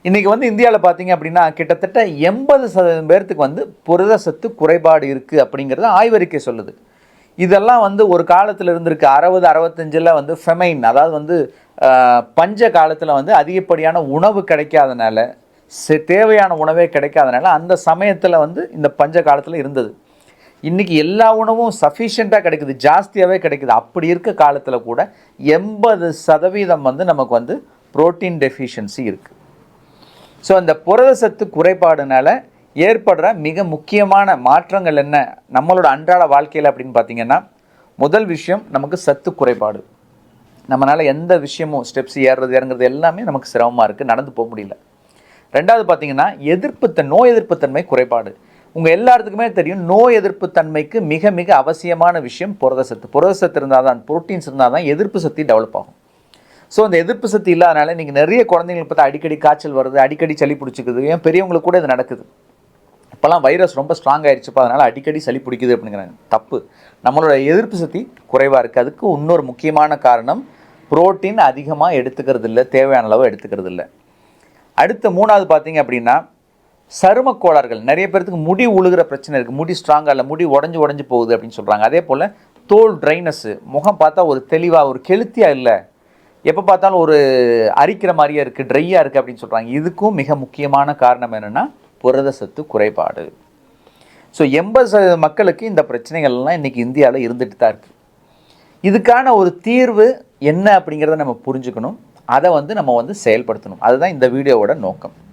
இன்றைக்கி வந்து இந்தியாவில் பார்த்தீங்க அப்படின்னா கிட்டத்தட்ட 80% பேர்த்துக்கு வந்து புரத சத்து குறைபாடு இருக்குது அப்படிங்கிறது ஆய்வறிக்கை சொல்லுது. இதெல்லாம் வந்து ஒரு காலத்தில் இருந்திருக்கு. 60, 65ல் வந்து ஃபெமைன், அதாவது வந்து பஞ்ச காலத்தில் வந்து அதிகப்படியான உணவு கிடைக்காதனால, தேவையான உணவே கிடைக்காதனால அந்த சமயத்தில் வந்து இந்த பஞ்ச காலத்தில் இருந்தது. இன்றைக்கி எல்லா உணவும் சஃபிஷியண்ட்டாக கிடைக்குது, ஜாஸ்தியாகவே கிடைக்குது. அப்படி இருக்க காலத்தில் கூட 80% வந்து நமக்கு வந்து புரோட்டீன் டெஃபிஷியன்சி இருக்குது. ஸோ அந்த புரத சத்து குறைபாடுனால ஏற்படுற மிக முக்கியமான மாற்றங்கள் என்ன நம்மளோட அன்றாட வாழ்க்கையில் அப்படின்னு பார்த்தீங்கன்னா, முதல் விஷயம் நமக்கு சத்து குறைபாடு. நம்மளால் எந்த விஷயமும் ஸ்டெப்ஸ் ஏறுறது இறங்குறது எல்லாமே நமக்கு சிரமமாக இருக்குது, நடந்து போக முடியல. ரெண்டாவது பார்த்தீங்கன்னா நோய் எதிர்ப்புத்தன்மை குறைபாடு. உங்கள் எல்லாத்துக்குமே தெரியும், நோய் எதிர்ப்புத்தன்மைக்கு மிக மிக அவசியமான விஷயம் புரதசத்து. புரதசத்து இருந்தால் தான், புரோட்டீன்ஸ் இருந்தால் தான் எதிர்ப்பு சக்தி டெவலப் ஆகும். ஸோ அந்த எதிர்ப்பு சக்தி இல்லாதனால இன்றைக்கி நிறைய குழந்தைங்களுக்கு பார்த்தா அடிக்கடி காய்ச்சல் வருது, அடிக்கடி சளி பிடிச்சிக்குது. ஏன் பெரியவங்களுக்கு கூட இது நடக்குது. இப்போலாம் வைரஸ் ரொம்ப ஸ்ட்ராங் ஆகிடுச்சுப்பா, அதனால் அடிக்கடி சளி பிடிக்குது அப்படிங்கிறாங்க. தப்பு. நம்மளோட எதிர்ப்பு சக்தி குறைவாக இருக்குது. அதுக்கு இன்னொரு முக்கியமான காரணம் புரோட்டீன் அதிகமாக எடுத்துக்கிறது இல்லை, தேவையான அளவு எடுத்துக்கிறது இல்லை. அடுத்த மூணாவது பார்த்தீங்க அப்படின்னா சரும கோளாறுகள். நிறைய பேர்த்துக்கு முடி உழுகிற பிரச்சனை இருக்குது, முடி ஸ்ட்ராங்காக இல்லை, முடி உடஞ்சி போகுது அப்படின்னு சொல்கிறாங்க. அதே போல் தோல் ட்ரைனஸ்ஸு, முகம் பார்த்தா ஒரு தெளிவாக ஒரு கெளுத்தியாக இல்லை, எப்போ பார்த்தாலும் ஒரு அரிக்கிற மாதிரியே இருக்குது, ட்ரையாக இருக்குது அப்படின்னு சொல்கிறாங்க. இதுக்கும் மிக முக்கியமான காரணம் என்னென்னா புரத சத்து குறைபாடு. ஸோ 80% மக்களுக்கு இந்த பிரச்சனைகள்லாம் இன்றைக்கி இந்தியாவில் இருந்துட்டு தான் இருக்குது. இதுக்கான ஒரு தீர்வு என்ன அப்படிங்கிறத நம்ம புரிஞ்சுக்கணும், அதை வந்து நம்ம வந்து செயல்படுத்தணும். அதுதான் இந்த வீடியோவோட நோக்கம்.